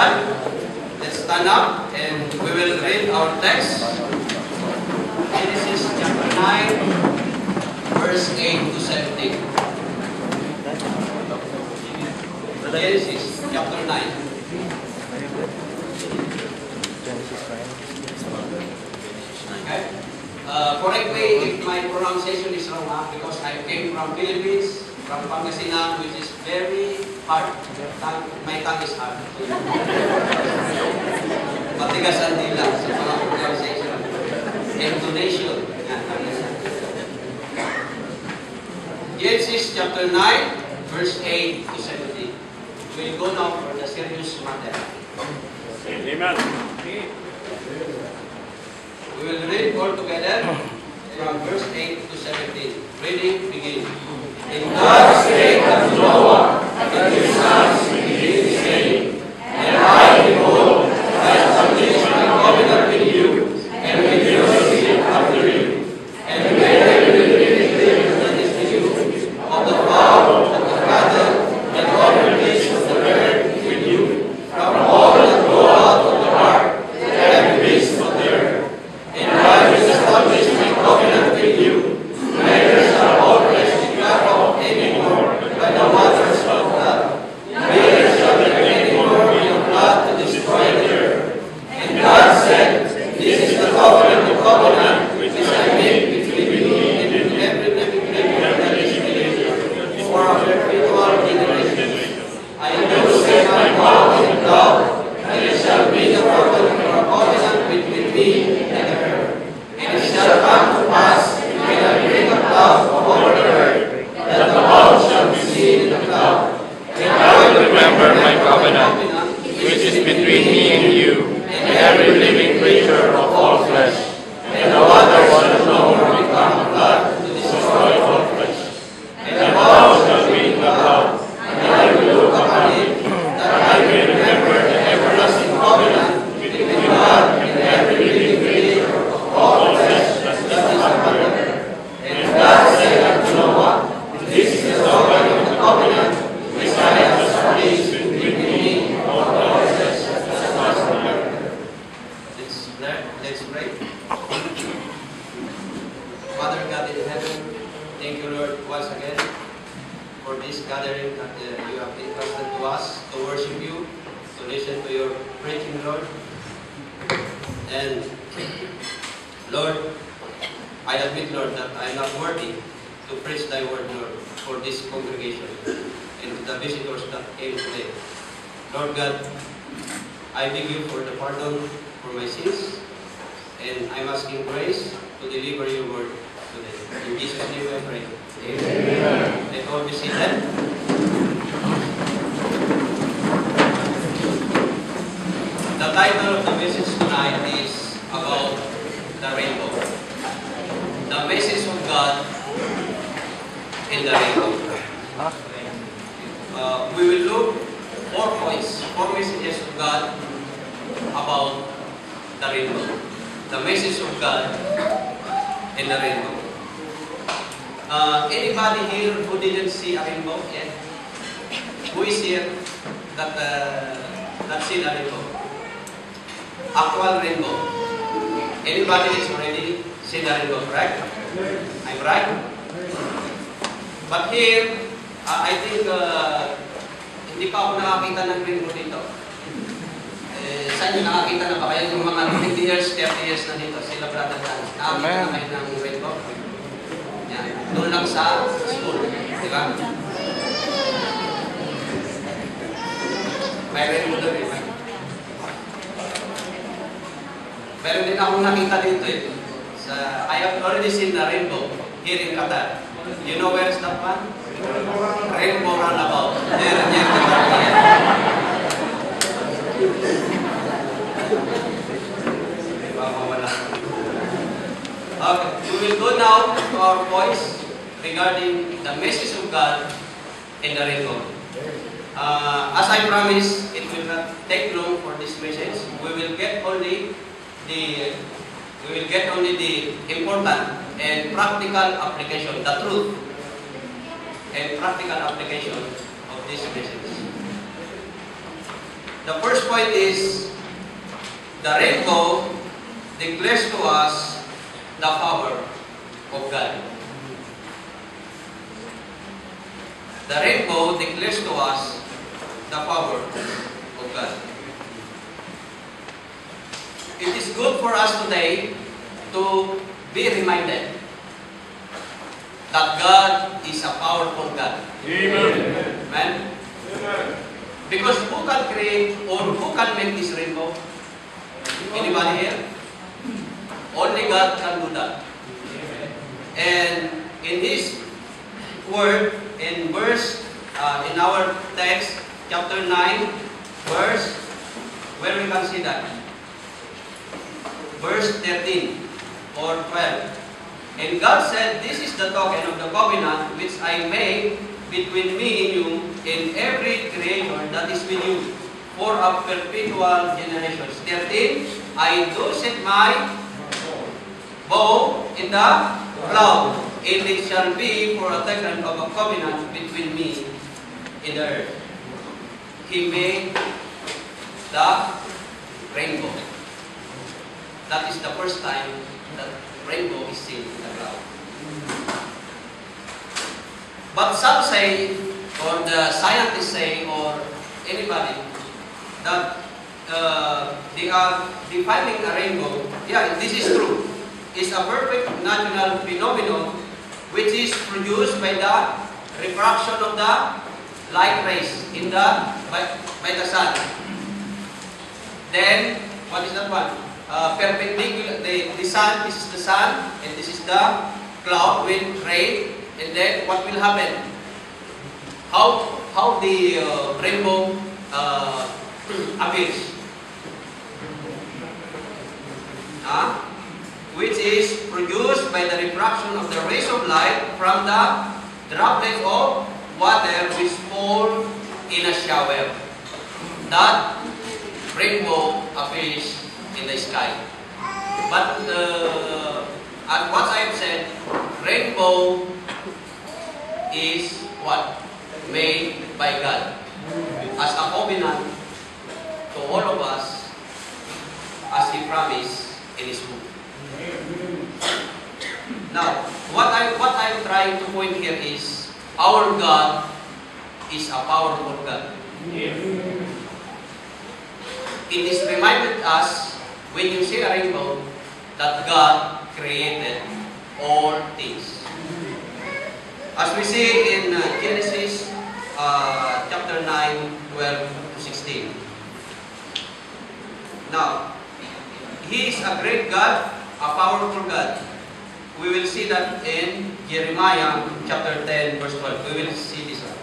God. Let's stand up and we will read our text. Genesis chapter 9, verse 8 to 17. Genesis chapter 9. Okay. Correct me if my pronunciation is wrong, because I came from Philippines, from Pangasinan, which is very hard. My tongue is hard. Matigas ang dila sa mga pronunciation. Intonation. Genesis chapter 9, verse 8 to 17. We'll go now for the serious matter. Amen. We will read all together from verse 8 to 17. Reading begins. And God spake unto Noah and his sons in this saying, and I, behold, I establish my covenant with you, and with your seed after you, and when I will rebuild that is with you, of the fowl, of the cattle, and all the beasts of the earth with you, from all that go out of the ark, every beast of the earth. And I will establish my covenant with you, neither shall all flesh be cut off any more by the waters of blood, neither shall there any more be of blood to destroy the earth. And God said, this is the covenant of covenant which I make between me and every living creature that is living, for a perpetual generation. I will set my mouth in love, and it shall be the covenant for a covenant between me and the earth. And it shall come to pass, when I bring a cloud over the earth, that the cloud shall be seen in the cloud. And I will remember my covenant, which is between me and you, and every living creature of all flesh. And the water shall no more become a flood to destroy all flesh. And the cloud shall be in the cloud, and I will look upon it, that I may remember the everlasting covenant between God and every living creature of all flesh that is upon the earth. And God said unto Noah, this is the token of the covenant which I have established between me and all flesh that is upon the earth. Let's pray. Father God in heaven, thank you, Lord, once again for this gathering that you have entrusted to us to worship you, to listen to your preaching, Lord. And Lord, I admit, Lord, that I am not worthy to preach thy word, Lord, for this congregation and the visitors that came today. Lord God, I beg you for the pardon for my sins, and I'm asking grace to deliver your word today. In Jesus' name I pray. Amen. Let all be seated. The title of the message tonight is about the rainbow. The message of God in the rainbow. We will look 4 points, 4 messages of God about the rainbow. The message of God in the rainbow. Anybody here who didn't see a rainbow yet? Who is here that seen a rainbow? Actual rainbow. Anybody is already seen a rainbow, correct? I'm right? But here, I think hindi pa ako nakakita ng rainbow dito. Saan nyo nakakita na ba kayo yung mga 20 years, 30 years na dito? Sila brother Dan. Nakakita na kayo ng rainbow? Yan. Doon lang sa school. Di ba? May rainbow doon eh. Meron din akong nakita dito eh. I have already seen the rainbow here in Qatar. You know where is that one? Rainbow Runabout. There, okay, we will go now to our points regarding the message of God in the rainbow. As I promised, it will not take long for this message. We will get only the important and practical application, the truth and practical application of this message. The first point is, the rainbow declares to us the power of God. The rainbow declares to us the power of God. It is good for us today to be reminded that God is a powerful God. Amen. Amen? Because who can create or who can make this rainbow? Anybody here? Only God can do that. And in His word, in verse, in our text, chapter 9, verse, where we can see that? Verse 13 or 12. And God said, "This is the token of the covenant which I make between me and you and every creature that is with you for a perpetual generations." 13, I do set my bow in the cloud, and it shall be for a token of a covenant between me and the earth. He made the rainbow. That is the first time that rainbow is seen in the cloud. But some say, or the scientists say, or anybody, that they are defining a rainbow. Yeah, this is true. It's a perfect natural phenomenon which is produced by the refraction of the light rays in the by the sun. Then, what is that one? Perpendicular, the sun, this is the sun, and this is the cloud with rain, and then what will happen? How the rainbow appears? Which is produced by the refraction of the rays of light from the droplets of water which fall in a shower. That rainbow appears in the sky. But as what I have said, rainbow is what? Made by God as a covenant to all of us, as He promised in His book. Now, what I'm trying to point here is, our God is a powerful God. It is reminded us, when you see a rainbow, that God created all things. As we see in Genesis chapter 9, 12 to 16. Now, He is a great God, a powerful God. We will see that in Jeremiah chapter 10, verse 12. We will see this one.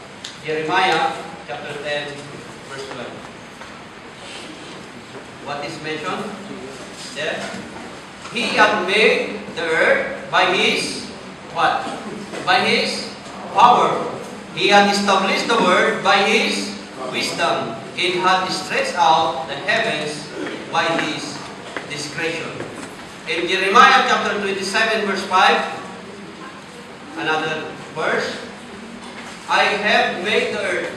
Jeremiah chapter 10, verse 12. What is mentioned there? He hath made the earth by His what? By His power. He hath established the world by His wisdom, and hath stretched out the heavens by His discretion. In Jeremiah chapter 27, verse 5, another verse, I have made the earth.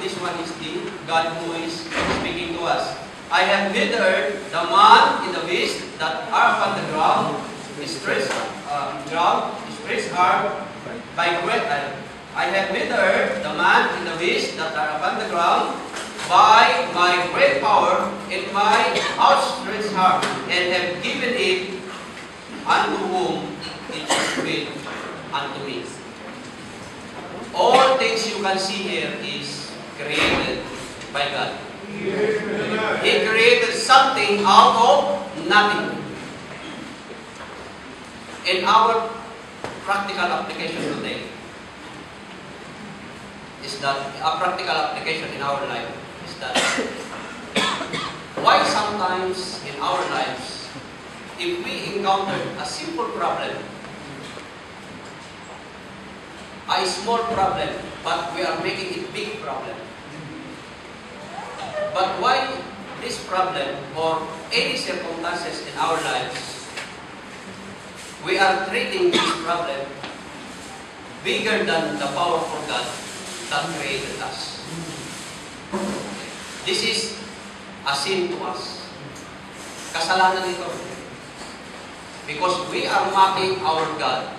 This one is the God who is speaking to us. I have made the earth, the man and the beast that are upon the ground, stretched are by great. I have made the earth, the man and the beast that are upon the ground, by my great power and my outstretched arm, and have given it unto whom it is will unto me. All things you can see here is created by God. He created something out of nothing. In our practical application today, is that a practical application in our life is that why sometimes in our lives, if we encounter a simple problem, a small problem, but we are making it big problem. But why this problem or any circumstances in our lives, we are treating this problem bigger than the powerful God that created us. This is a sin to us. Kasalanan ito. Because we are mocking our God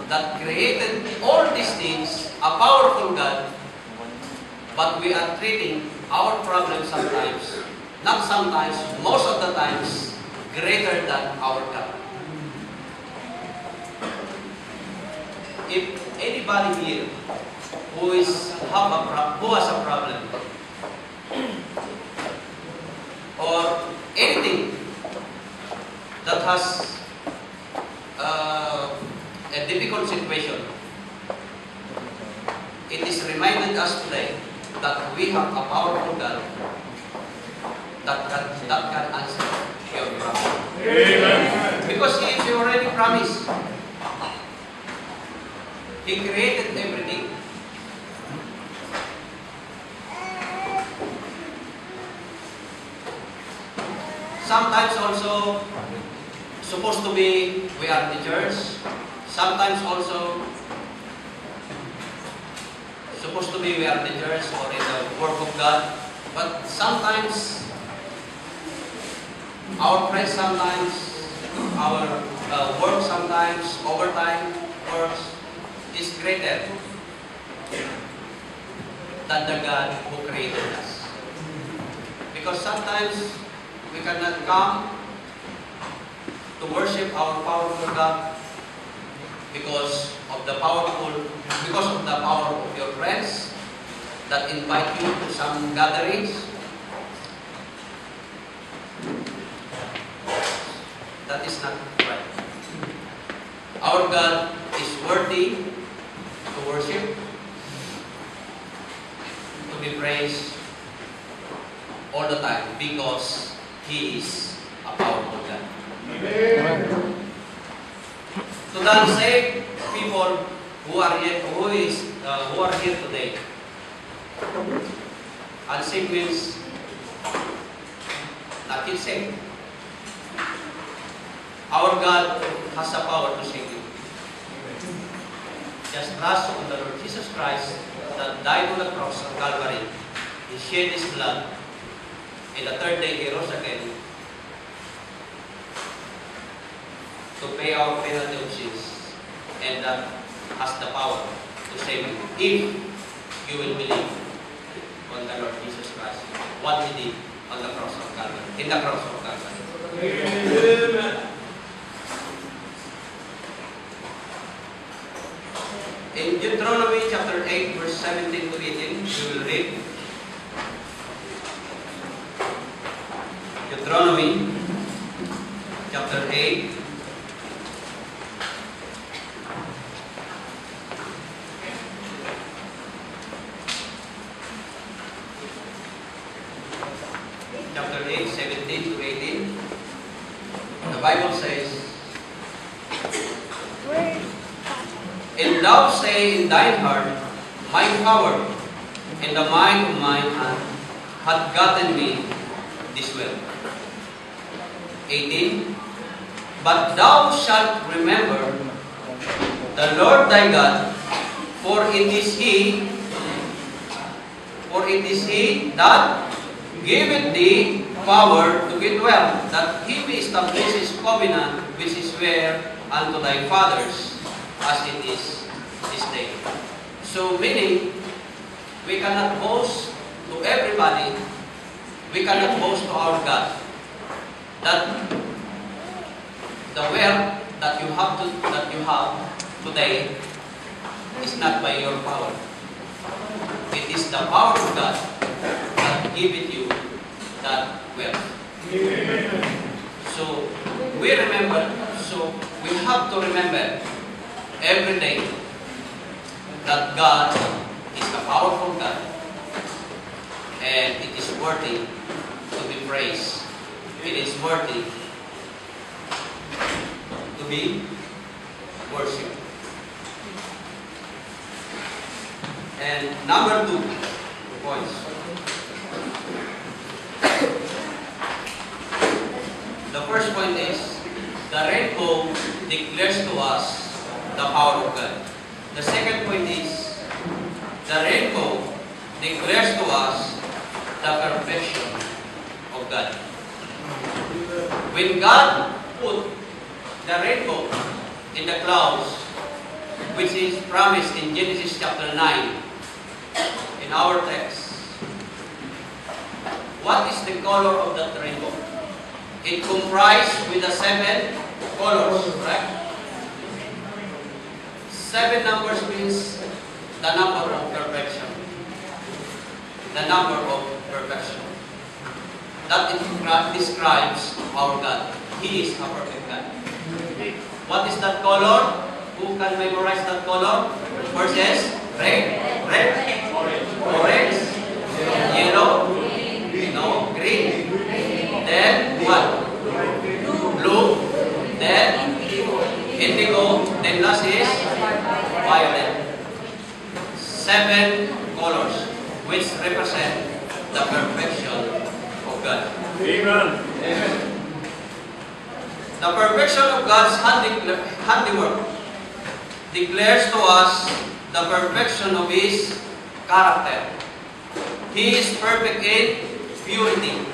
that created all these things, a powerful God, but we are treating our problems sometimes, not sometimes, most of the times, greater than our God. If anybody here who has a problem or anything that has a difficult situation, it is reminded us today that we have a powerful God that can answer your problem. Amen. Because He is already promised. He created everything. Sometimes also supposed to be we are in the church. Sometimes also supposed to be we are in the church or in the work of God. But sometimes our praise, sometimes our work, sometimes overtime works is greater than the God who created us. Because sometimes we cannot come to worship our powerful God because of the power of your friends that invite you to some gatherings. That is not right. Our God is worthy to worship, to be praised all the time because He is a powerful God. Amen. To the unsaved people who are here today, unsaved means not yet saved. Our God has the power to save you. Just trust on the Lord Jesus Christ that died on the cross of Calvary. He shed His blood, and the third day He rose again to pay our penalty of sins, and that has the power to save you if you will believe on the Lord Jesus Christ, what He did on the cross of Calvary, in the cross of Calvary. Amen. In Deuteronomy chapter 8, verse 17 to 18, we will read. Deuteronomy chapter 8, chapter 8, 17 to 18. The Bible says, "And thou say in thine heart, My power and the might of mine hand hath gotten me this wealth." 18. "But thou shalt remember the Lord thy God, for it is He that giveth thee power to get wealth, that He may establish His covenant which He sware unto thy fathers, as it is this day." So meaning, we cannot boast to everybody, we cannot boast to our God that the wealth that you have today is not by your power. It is the power of God that giveth you that wealth. So we have to remember every day that God is a powerful God, and it is worthy to be praised. It is worthy to be worshipped. And number 2 points. The first point is, the rainbow declares to us the power of God. The second point is, the rainbow declares to us the perfection of God. When God put the rainbow in the clouds, which is promised in Genesis chapter 9, in our text, what is the color of that rainbow? It comprised with the 7 colors, right? 7 numbers means the number of perfection. The number of perfection. That describes our God. He is a perfect God. What is that color? Who can memorize that color? First is red, orange, yellow, no, green. Then what? Blue. Then indigo. Then last is violet. 7 colors which represent the perfection of God. Amen. The perfection of God's handiwork declares to us the perfection of His character. He is perfect in purity.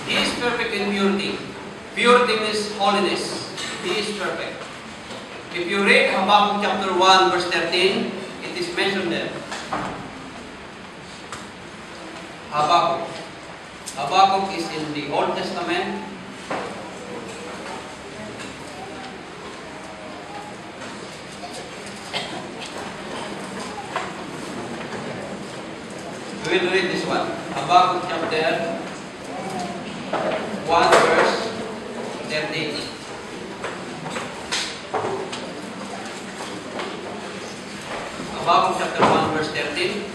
He is perfect in purity. Purity means holiness. He is perfect. If you read Habakkuk chapter 1 verse 13, it is mentioned there. Habakkuk. Habakkuk is in the Old Testament. We will read this one. Habakkuk chapter 1 verse 13. Habakkuk chapter 1 verse 13.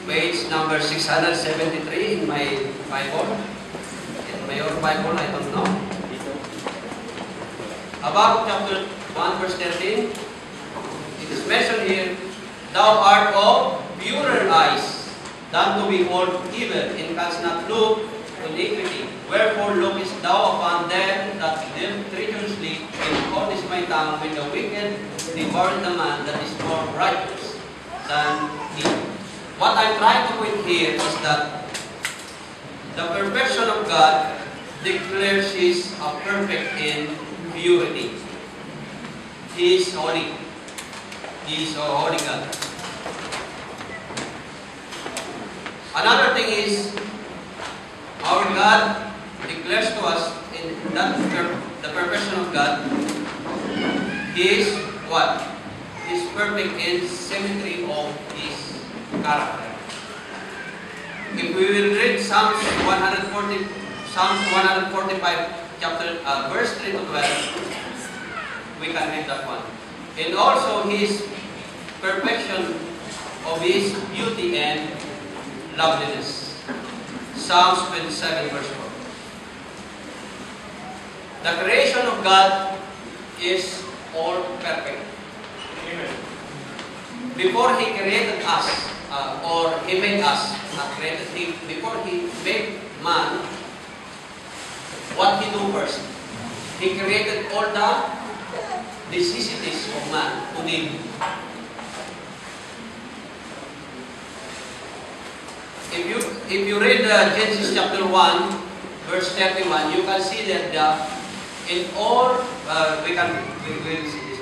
Page number 673 in my Bible. In my own Bible, I don't know. Habakkuk chapter 1 verse 13. It is mentioned here, Thou art of purer eyes than to behold evil, and canst not look to iniquity. Wherefore lookest thou upon them that deal treacherously, and holdest my tongue when the wicked devour the man that is more righteous than he. What I'm trying to point here is that the perfection of God declares He is a perfect in purity. He is holy. He is a holy God. Another thing is, our God declares to us in that the perfection of God, He is what? He is perfect in symmetry of His character. If we will read Psalms 145, verse 3 to 12, we can read that one. And also His perfection of His beauty and loveliness. Psalms 27 verse 4. The creation of God is all perfect. Amen. Before He created us, or He made us, before He made man, what He do first? He created all the necessities of man to live. If you read Genesis chapter 1, verse 31, you can see that in all, we will see this.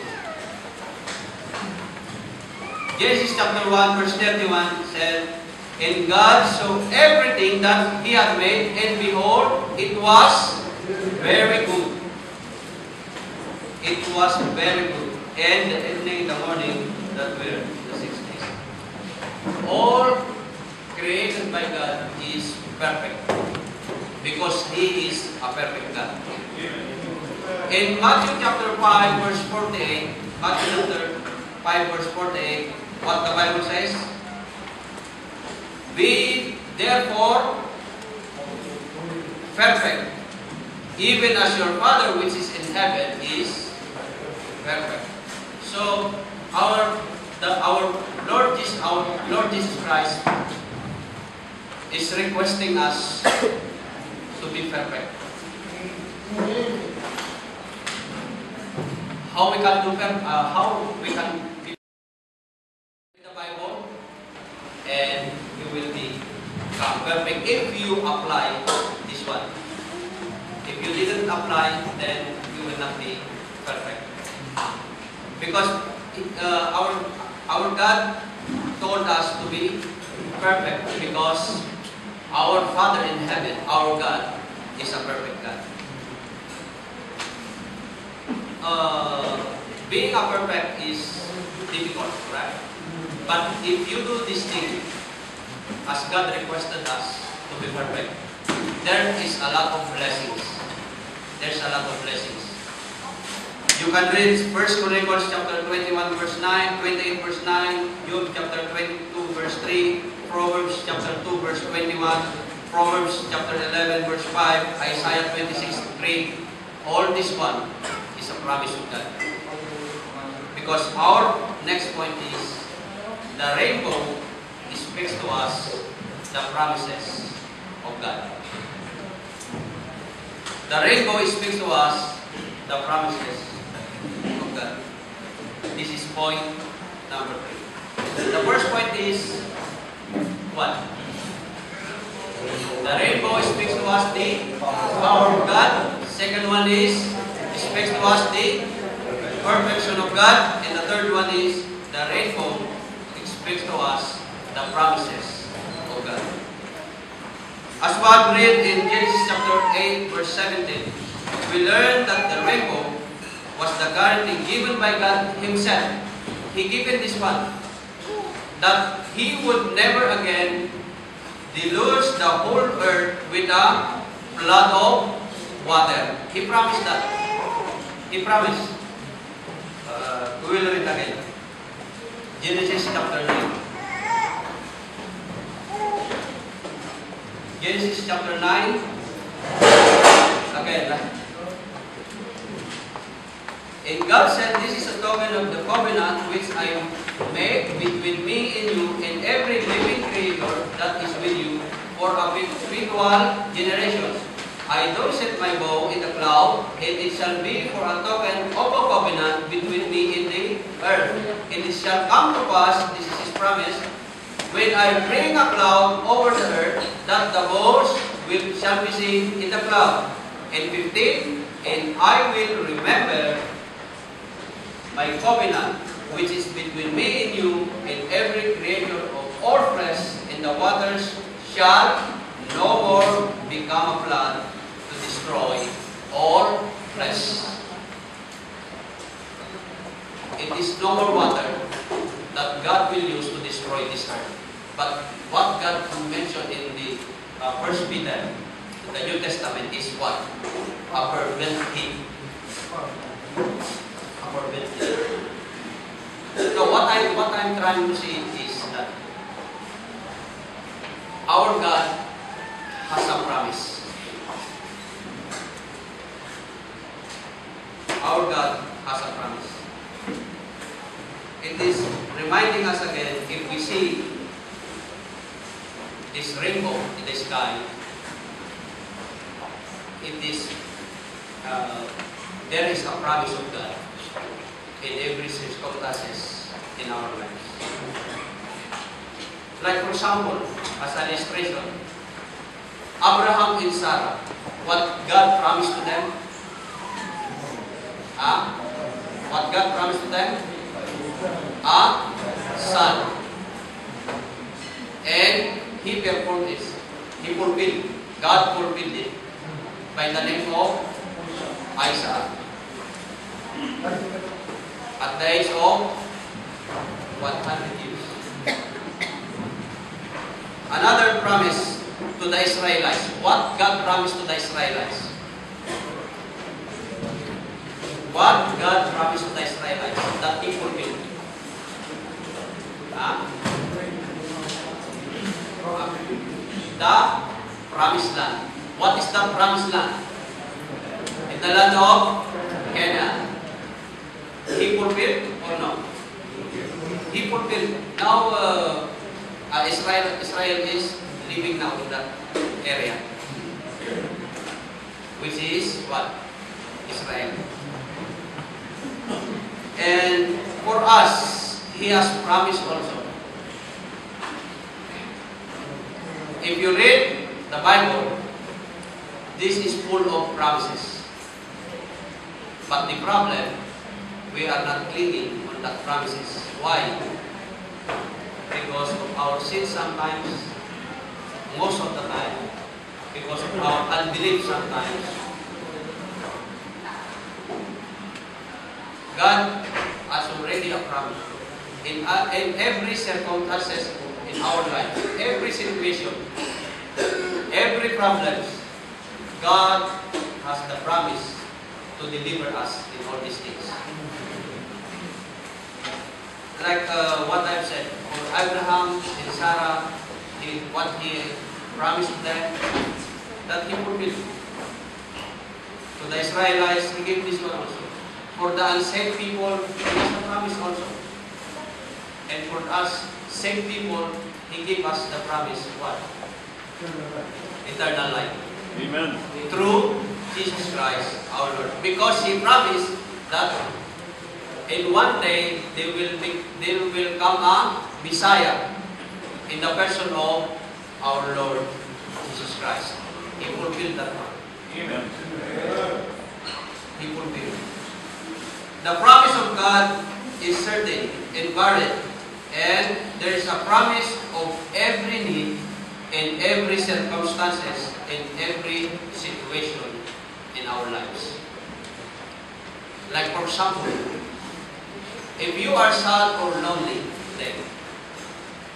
Genesis chapter 1, verse 31 said, And God saw everything that He had made, and behold, it was very good. It was very good. And the evening, the morning, that were the 6 days. All created by God is perfect, because He is a perfect God. In Matthew chapter 5, verse 48, Matthew chapter 5, verse 48, what the Bible says? Be therefore perfect, even as your Father which is in heaven is perfect. So our Lord Jesus Christ is requesting us to be perfect. How we can do how we can be the Bible and perfect if you apply this one. If you didn't apply, then you will not be perfect. Because our God told us to be perfect because our Father in heaven, our God, is a perfect God. Being a perfect is difficult, right? But if you do this thing, as God requested us to be perfect, there is a lot of blessings. There's a lot of blessings. You can read 1 Chronicles chapter 21 verse 9, 28 verse 9, Job chapter 22 verse 3, Proverbs chapter 2 verse 21, Proverbs chapter 11 verse 5, Isaiah 26 3. All this one is a promise of God. Because our next point is the rainbow speaks to us the promises of God. The rainbow speaks to us the promises of God. This is point number 3. The first point is what? The rainbow speaks to us the power of God. Second one is speaks to us the perfection of God. And the third one is the rainbow speaks to us the promises of God. As what we read in Genesis chapter 8 verse 17, we learn that the rainbow was the guarantee given by God Himself. He given this one, that He would never again deluge the whole earth with a flood of water. He promised that. He promised. We will read again. Genesis chapter 9. Genesis chapter 9. Again. And God said, "This is a token of the covenant which I make between me and you and every living creature that is with you for a perpetual generations. I do set my bow in the cloud, and it shall be for a token of a covenant between me and the earth. And it shall come to pass," this is His promise, "when I bring a cloud over the earth, that the bows shall be seen in the cloud. And 15, and I will remember my covenant, which is between me and you and every creature of all flesh, and the waters shall no more become a flood to destroy all flesh." It is no more water that God will use to destroy this earth. But what God mentioned in the 1 Peter, the New Testament, is what? A preventive. A preventive. So what I'm trying to say is that our God has a promise. Our God has a promise. It is reminding us again, if we see this rainbow in the sky, it is there is a promise of God in every circumstances in our lives. Like for example, as an illustration, Abraham and Sarah, what God promised to them? What God promised to them? A son. And he performed this. He fulfilled. God fulfilled it by the name of Isaac. At the age of 100 years. Another promise to the Israelites. What God promised to the Israelites? What God promised to the Israelites that He fulfilled? The promised land. What is the promised land? In the land of Canaan. He fulfilled or no? He fulfilled. Now Israel is living now in that area, which is what? Israel. And for us, He has promised also. if you read the Bible, this is full of promises. But the problem, we are not clinging on that promises. Why? Because of our sins sometimes, most of the time, because of our unbelief sometimes. God has already a promise. In every circumstances in our life, every situation, every problem, God has the promise to deliver us in all these things. Like what I've said, for Abraham and Sarah, what he promised them, that he fulfilled. To the Israelites, he gave this one also. For the unsaved people, he has a promise also. And for us, saved people, he gave us the promise, what? Eternal life. Amen. Through Jesus Christ, our Lord. Because he promised that in one day, there will come a Messiah in the person of our Lord Jesus Christ. He fulfilled that one. Amen. He fulfilled. The promise of God is certain and valid, and there is a promise of every need in every circumstances, in every situation in our lives. Like for example, if you are sad or lonely today,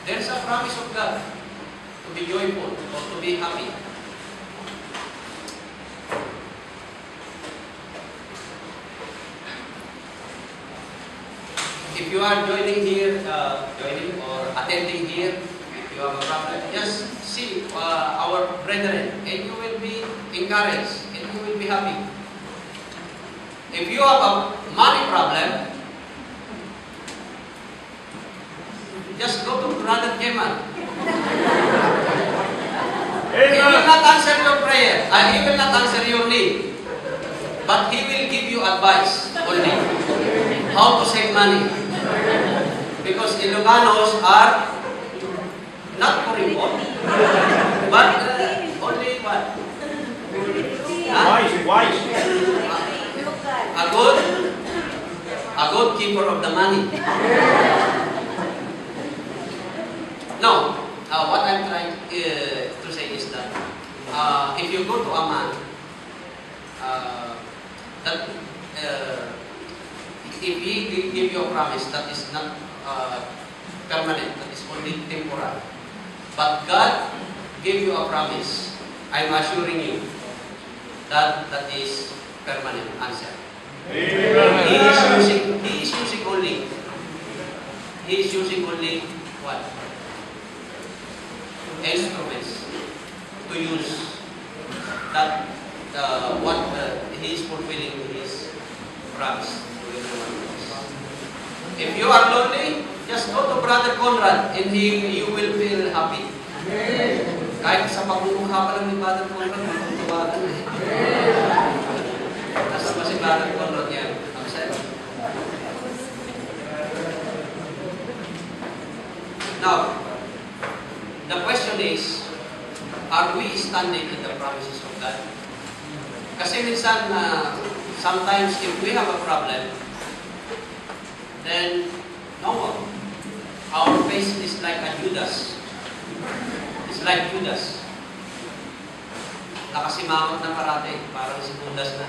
there is a promise of God to be joyful or to be happy. If you are joining here, or attending here, if you have a problem, just see our brethren, and you will be encouraged, and you will be happy. If you have a money problem, just go to Brother Kemal. He will not answer your prayer, and he will not answer your need, but he will give you advice only how to save money. Because Ilocanos are not corrupt, but only what? Wise. A good keeper of the money. No, what I'm trying to say is that if you go to a man, if he give you a promise that is not permanent, that is only temporal, but God gave you a promise, I'm assuring you that that is permanent answer. Amen. He is using only what? Instruments to use that what he is fulfilling his promise to everyone else. If you are lonely, just go to Brother Conrad and you will feel happy. Kahit sa pagmumukha pa lang ni Brother Conrad, matutuwagan eh. Nasa pa si Brother Conrad yan. Now, the question is, are we standing in the promises of God? Kasi minsan, sometimes if we have a problem, then no, our face is like a Judas. It's like Judas. Nakasimangot na parate, parang si Judas na.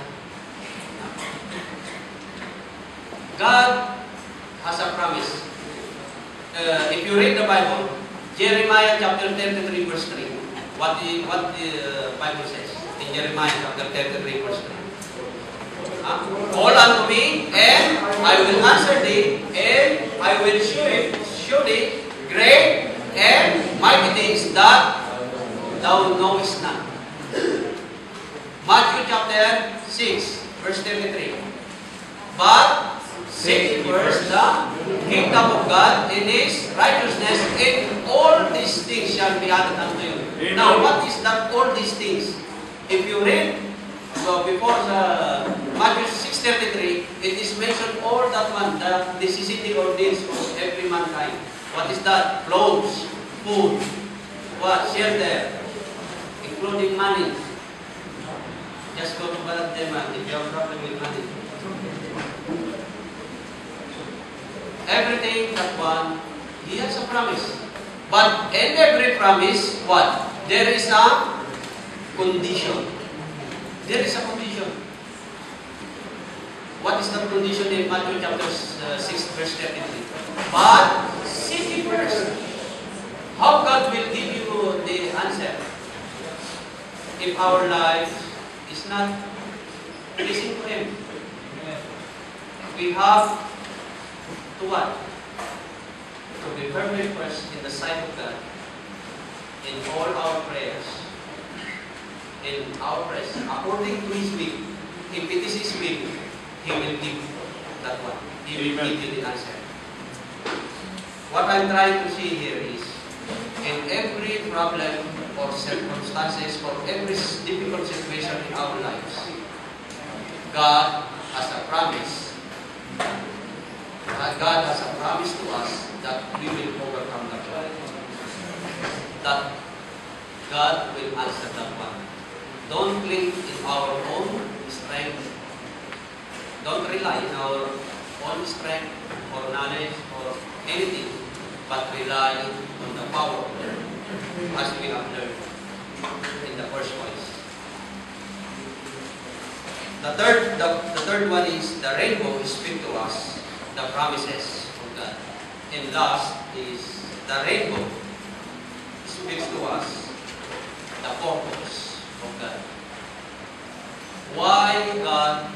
God has a promise. If you read the Bible, Jeremiah chapter 33 verse 3, what the Bible says in Jeremiah chapter 33 verse 3. Call unto me, and I will answer thee, and I will show thee great and mighty things that thou knowest not. Matthew chapter 6 verse 33. But seek first the kingdom of God and His righteousness, and all these things shall be added unto you. Amen. Now, what is that all these things? If you read before Matthew 6:33, it is mentioned all that one, the necessity or needs of every mankind. What is that? Clothes, food, what? Shelter, including money. Just go to Baladema if you have problem with money. Everything that one, he has a promise. But in every promise, what? There is a condition. There is a condition. What is the condition in Matthew chapter 6 verse 33? But seek ye first. How God will give you the answer if our life is not pleasing to Him? We have to what? To be firmly first in the sight of God in all our prayers. In our prayers, according to His will. If it is His will, He will give that one. He will give you the answer. What I'm trying to see here is, in every problem or circumstances or every difficult situation in our lives, God has a promise. God has a promise to us that we will overcome that one. That God will answer that one. Don't cling in our own strength. Don't rely on our own strength or knowledge or anything, but rely on the power of God, as we have learned in the first place. The third one is the rainbow speaks to us the promises of God. And last is the rainbow speaks to us the purpose of God. Why God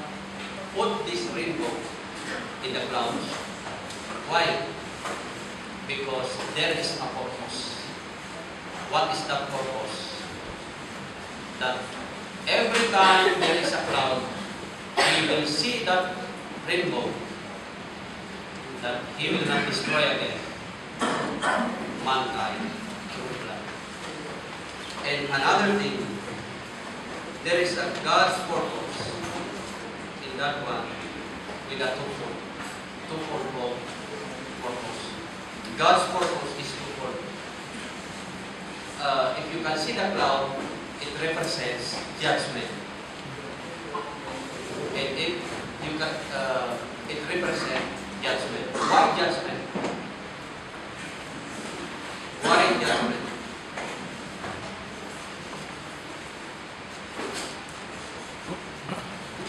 put this rainbow in the clouds? Why? Because there is a purpose. What is that purpose? That every time there is a cloud, we will see that rainbow, that He will not destroy again mankind through blood. And another thing, there is a God's purpose in that one with a twofold purpose. God's purpose is twofold. If you can see the cloud, it represents judgment. And if you can, it represents judgment. Why judgment? Why judgment?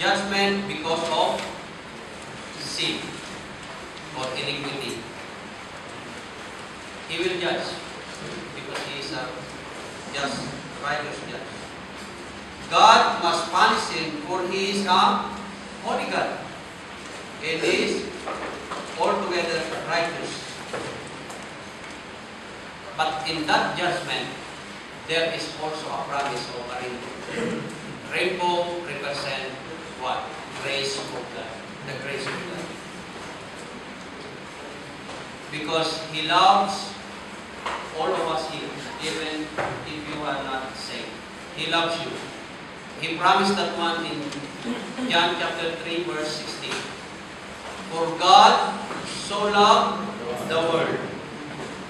Judgment because of sin or iniquity. He will judge because He is a just, righteous judge. God must punish sin, for He is a holy God. And He is altogether righteous. But in that judgment, there is also a promise of a rainbow. Rainbow represents what? Grace of God. The grace of God. Because He loves all of us here, even if you are not saved. He loves you. He promised that one in John chapter 3 verse 16. For God so loved the world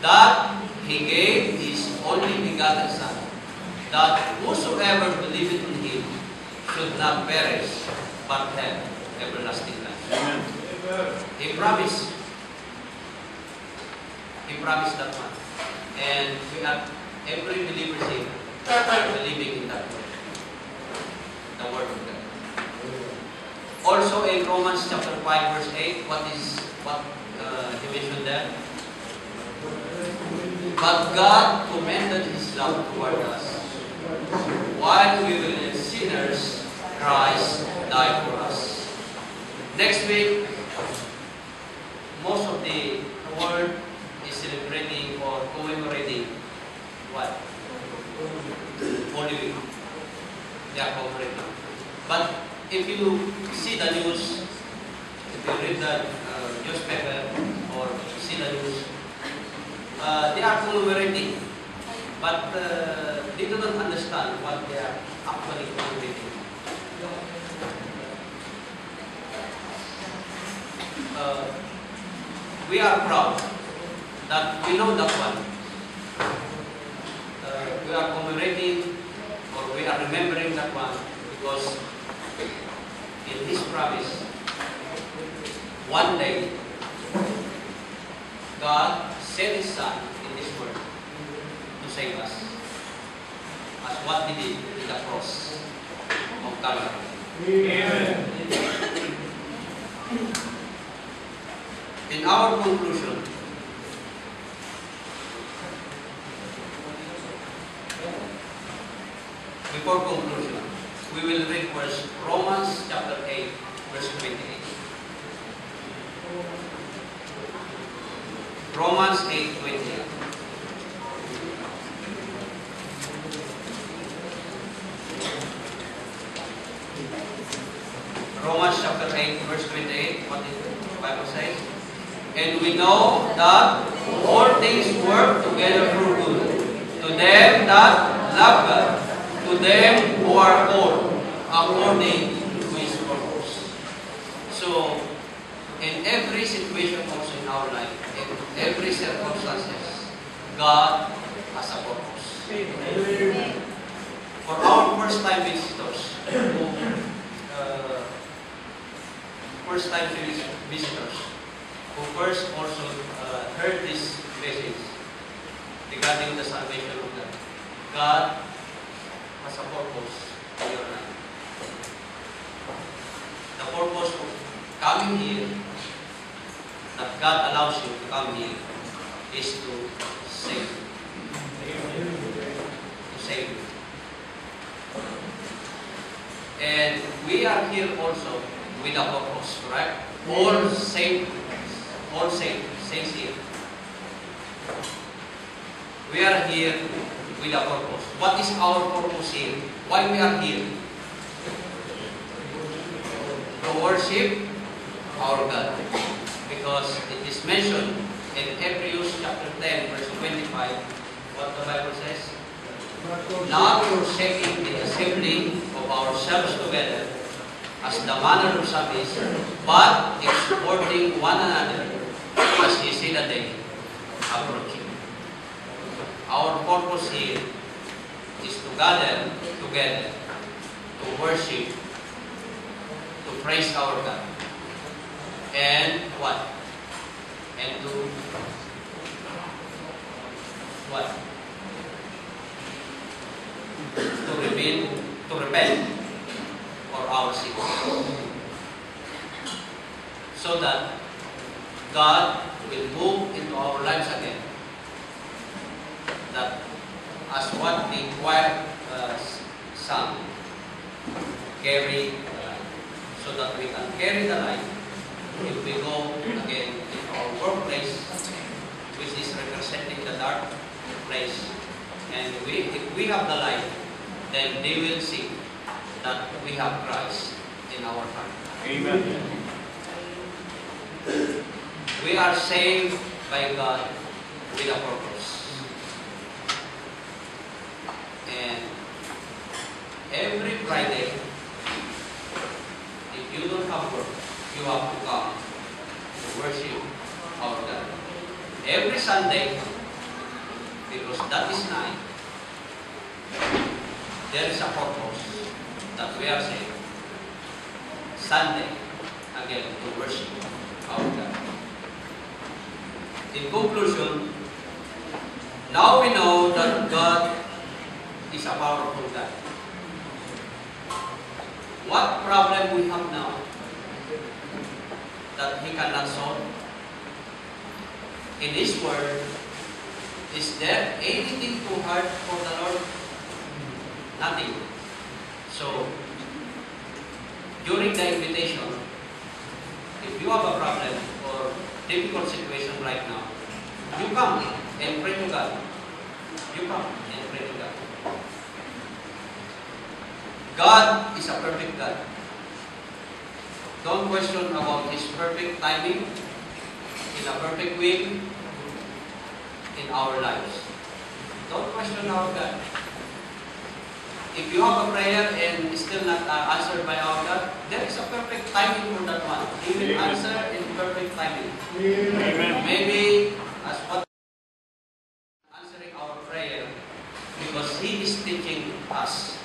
that He gave His only begotten Son, that whosoever believeth in Him should not perish, but have everlasting life. Amen. He promised. He promised that one. And we have every believer here believing in that word. The word of God. Also in Romans chapter 5 verse 8, what he mentioned there? But God commended His love toward us. While we were yet sinners, Christ died for us. Next week, most of the world is celebrating or commemorating what? Holy Week. They are commemorating. But if you see the news, if you read the newspaper or see the news, they are commemorating, but they do not understand what they are actually commemorating. We are proud that we know that one. we are commemorating or we are remembering that one because in His promise, one day, God sent His Son in this world to save us, as what He did in the cross of Calvary. Amen. In our conclusion, before conclusion, we will read first Romans chapter 8, verse 28. Romans 8:28. Romans chapter 8, verse 28. What did the Bible say? And we know that all things work together for good to them that love God, to them who are called according to His purpose. So, in every situation also in our life, in every circumstances, God has a purpose. For our first-time visitors, who first also heard this message regarding the salvation of God, God has a purpose in your life. The purpose of coming here, that God allows you to come here, is to save you. To save you. And we are here also with a purpose, correct? All saints here. We are here with a purpose. What is our purpose here? Why we are here? To worship our God. Because it is mentioned in Hebrews chapter 10, verse 25, what the Bible says? Not forsaking the assembling of ourselves together, as the manner of some is, but exhorting one another, as ye see the day approaching. Our purpose here is to gather together, to worship, to praise our God, and what? And to what? To repent for our sins, so that God will move into our lives again. That as what the choir sang, carry the light, so that we can carry the light if we go again in our workplace, which is representing the dark place, and if we have the light, then they will see that we have Christ in our heart. Amen. We are saved by God with a purpose. And every Friday, if you don't have work, you have to come to worship our God. Every Sunday, because that is night, there is a purpose that we are saved. Sunday, again, to worship our God. In conclusion, now we know that God is a powerful God. What problem we have now that He cannot solve? In His Word, is there anything too hard for the Lord? Nothing. So, during the invitation, if you have a problem or difficult situation right now, you come and pray to God. You come and pray to God. God is a perfect God. Don't question about His perfect timing, in a perfect will in our lives. Don't question our God. If you have a prayer and still not answered by our God, there is a perfect timing for that one. He will answer in perfect timing. Amen. Maybe as what answering our prayer because He is teaching us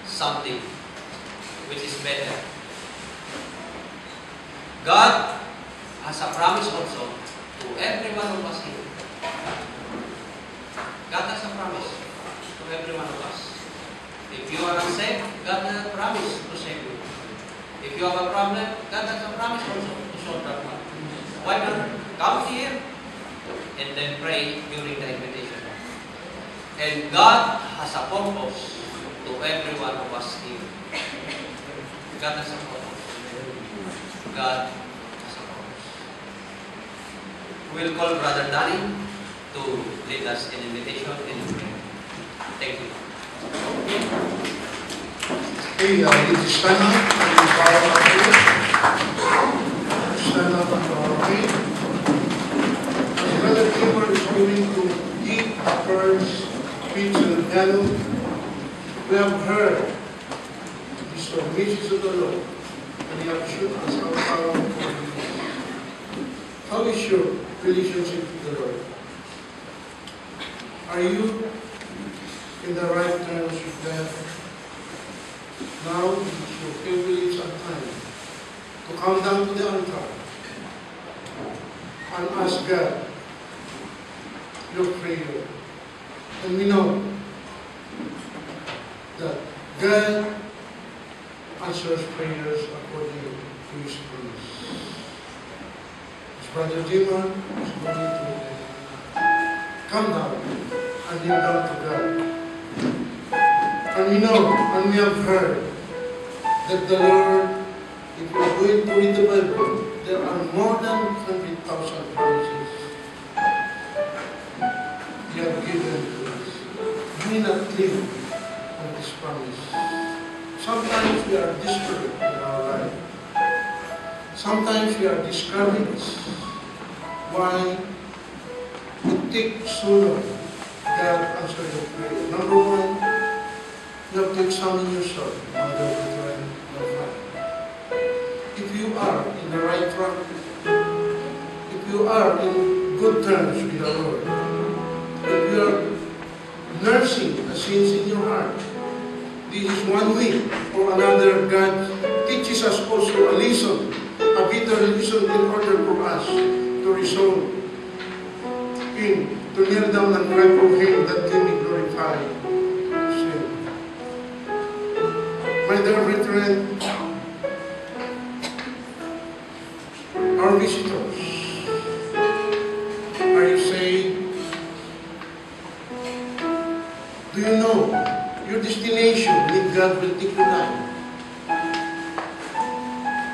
something which is better. God has a promise also to every one of us here. God has a promise to every one of us. If you are unsaved, God has a promise to save you. If you have a problem, God has a promise also to solve that one. Why not come here and then pray during the invitation? And God has a purpose to every one of us here. God has a purpose. God has a purpose. We'll call Brother Danny to lead us in invitation and prayer. Thank you. Okay, need to stand up and bow our head. Stand up and bow our head. As Brother Timur is going to give the first speech in the piano, we have heard the submissions of the Lord, and He has shown us how powerful He is. How is your relationship with the Lord? Are you in the right terms with God? Now it's your privilege and time to come down to the altar and ask God your prayer. And we know that God answers prayers according to His promise. As Brother Timur is going to come down and kneel down to God. And we know, and we have heard, that the Lord, if we are going to read the Bible, there are more than 100,000 promises He has given to us. Do we not live on this promise? Sometimes we are discouraged in our life. Sometimes we are discouraged. Why it takes so long God answer your prayer? Number one, you have to examine yourself, Mother Brethren of life. If you are in the right track, if you are in good terms with the Lord, if you are nursing the sins in your heart, this is one way or another. God teaches us also a lesson, a bitter lesson in order for us to resolve in, to kneel down and cry for Him that can be glorified. My dear brethren, our visitors, are you saved? Do you know your destination with God will take you time?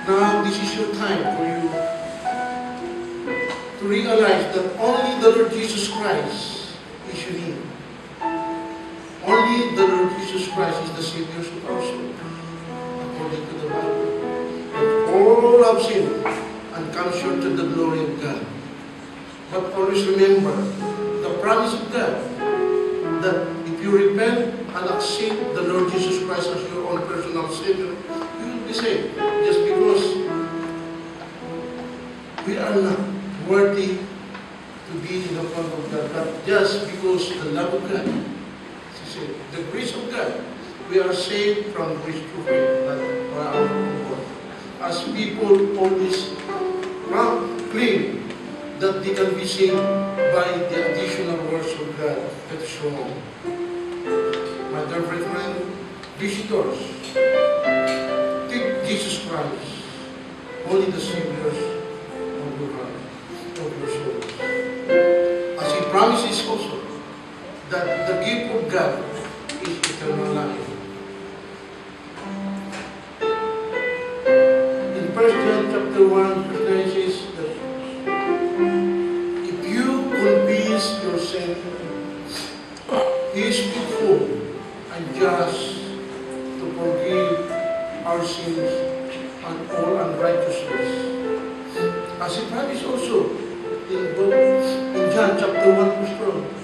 Now this is your time for you to realize that only the Lord Jesus Christ is your need. Only the Lord Jesus Christ is the Savior of our soul, according to the Bible. And all have sinned and come short of the glory of God. But always remember the promise of God that if you repent and accept the Lord Jesus Christ as your own personal Savior, you will be saved. Just because we are not worthy to be in the front of God, but just because the love of God, the grace of God, we are saved from grace to faith, not by our own work. As people always claim that they can be saved by the additional words of God, that's wrong. My dear brethren, visitors, take Jesus Christ, only the Savior of your heart, of your soul. As He promises also, that the gift of God is eternal life. In 1 John chapter 1, verse 9 says that if you confess your sin, He is faithful and just to forgive our sins and all unrighteousness. As He promised also in John chapter 1, verse 12,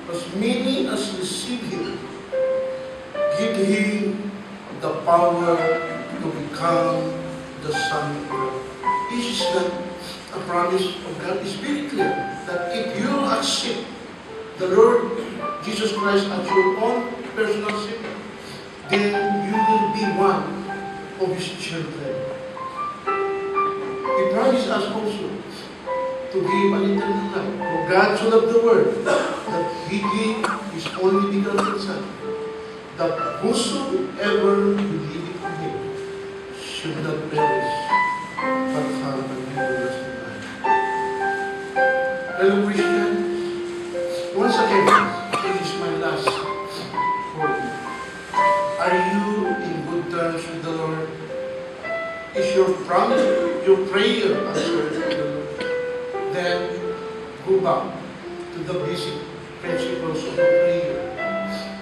as many as receive Him, give Him the power to become the Son of God. This is not a promise of God. It's very clear that if you accept the Lord Jesus Christ as your own personal Savior, then you will be one of His children. He promised us also to give an eternal life. For God so loved the world that He gave His only begotten Son, that whosoever believeth in Him should not perish, but have an everlasting life. Fellow Christians, once again, this is my last word. Are you in good terms with the Lord? Is your promise, your prayer answered to the Lord? Then go back to the basic principles of prayer.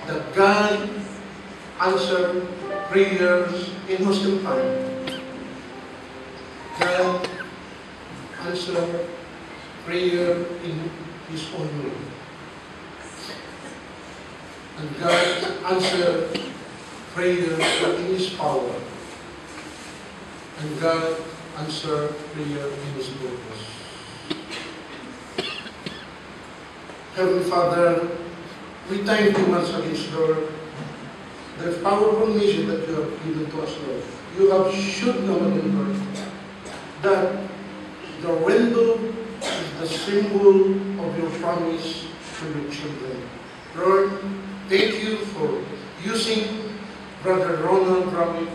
That God answered prayers in Muslim time. God answered prayer in His own way. And God answered prayer in His power. And God answered prayer in His purpose. Heavenly Father, we thank you once again, Lord, the powerful mission that you have given to us, Lord. You have shown now again, Lord, that the window is the symbol of your promise to your children. Lord, thank you for using Brother Ronald Bramick,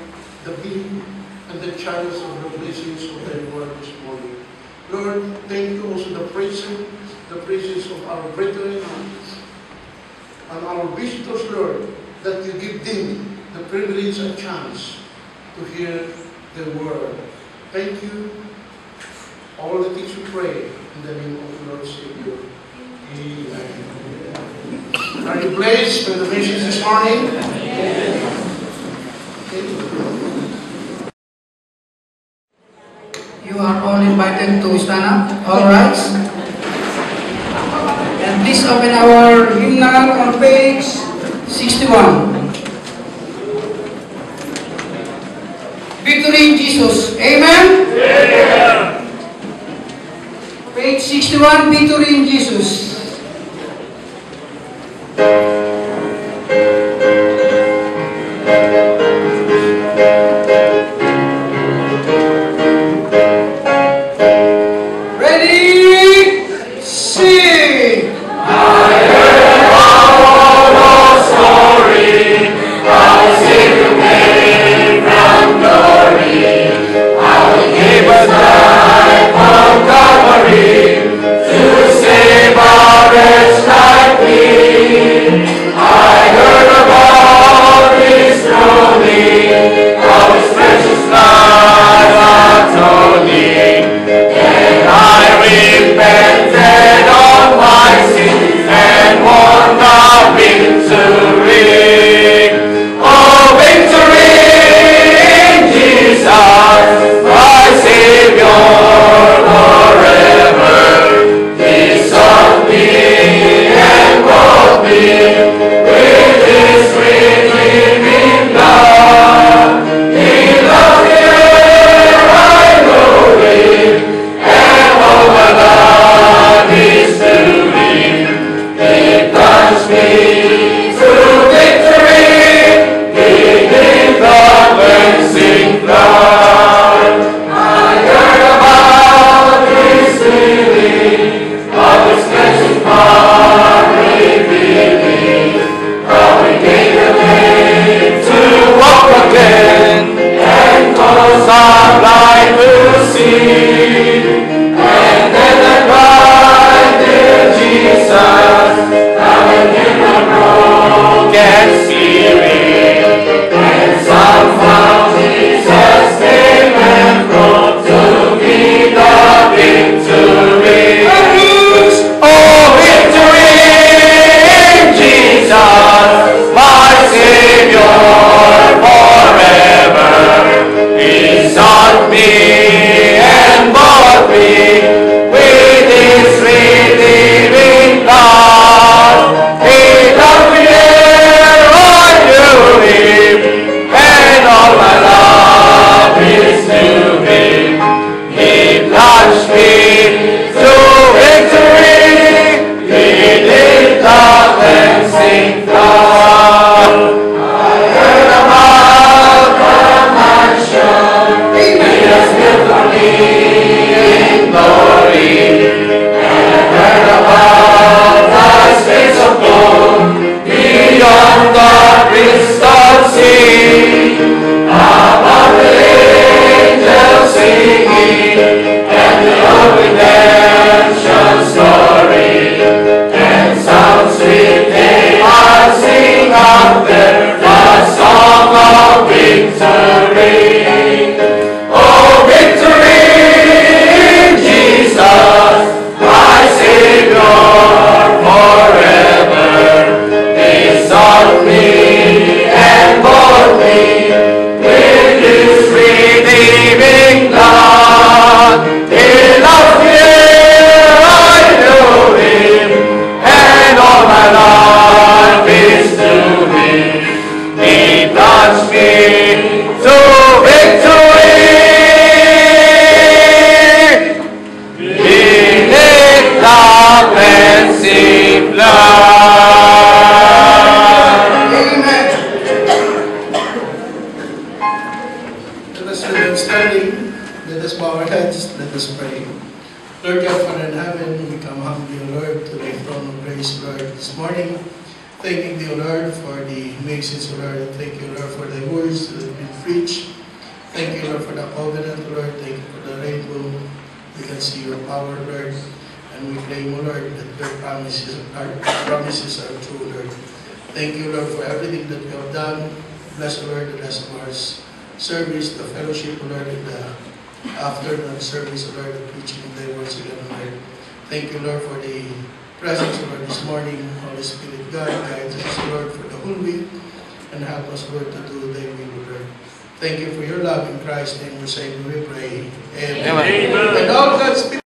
the being and the channels of the blessings of thy word this morning. Lord, thank you also the praises of our brethren and our visitors, Lord, that you give them the privilege and chance to hear the word. Thank you. All the things we pray in the name of the Lord Savior. Amen. Are you blessed by the message this morning? You are all invited to stand up. All right. And please open our hymnal on page 61. Victory in Jesus. Amen? Amen. Page 61, Victory in Jesus. Save us. service, Lord, this morning. Thanking you, Lord, for the message, Lord. Thank you, Lord, for the words that have been preached. Thank you, Lord, for the covenant, Lord. Thank you for the rainbow. We can see your power, Lord. And we claim, Lord, that your promises are true, Lord. Thank you, Lord, for everything that you have done. Bless, Lord, the rest of our service, the fellowship, Lord, and the afternoon service, Lord, the preaching of thy words again, Lord. Thank you, Lord, for the presence, Lord, this morning. Holy Spirit, God, guide us, Lord, for the whole week, and help us, Lord, to do thy will, Lord. Thank you for your love in Christ's name. We say, we pray. Amen. Amen. And all God's people.